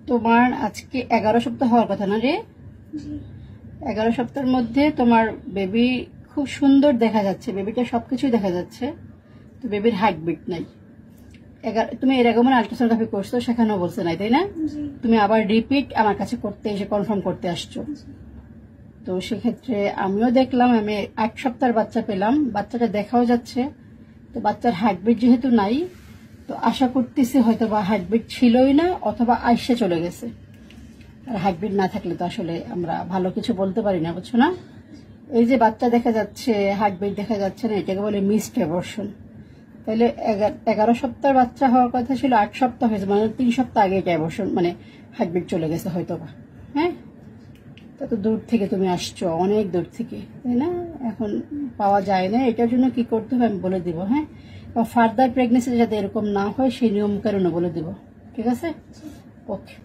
তোমার আজকে 11 সপ্তাহ হওয়ার কথা না রে? 11 সপ্তাহের মধ্যে তোমার বেবি খুব সুন্দর দেখা যাচ্ছে, বেবিটা সবকিছুই দেখা যাচ্ছে, তো বেবির হার্টবিট নাই। তুমি এর আগে মানে আল্ট্রাসোনোগ্রাফি করছো, সেখানেও বলছে নাই, তাই না? তুমি আবার রিপিট আমার কাছে করতে এসে কনফার্ম করতে আসছো। তো সেক্ষেত্রে আমিও দেখলাম, আমি 8 সপ্তাহের বাচ্চা পেলাম, বাচ্চাটা দেখাও যাচ্ছে। তো বাচ্চার হার্টবিট যেহেতু নাই, তো আশা করতেছি হয়তো বা হার্টবিট ছিলই না, অথবা আইসে চলে গেছে। আর হার্টবিট না থাকলে তো আসলে আমরা ভালো কিছু বলতে পারি না, বুঝছো না? এই যে বাচ্চা দেখা যাচ্ছে, হার্টবিট দেখা যাচ্ছে না, এটাকে বলে মিসড অ্যাবর্শন। তাহলে 11 সপ্তাহের বাচ্চা হওয়ার কথা ছিল, 8 সপ্তাহ হয়েছে, মানে 3 সপ্তাহ আগে এটা অ্যাবর্শন, মানে হার্টবিট চলে গেছে হয়তো বা। হ্যাঁ, তত দূর থেকে তুমি আসছো, অনেক দূর থেকে, তাই না? এখন পাওয়া যায় না, এটার জন্য কি করতে হবে আমি বলে দিব। হ্যাঁ, এবং ফার্দার প্রেগনেন্সি যাতে এরকম না হয় সেই নিয়ম কারণে বলে দিব, ঠিক আছে? ওকে।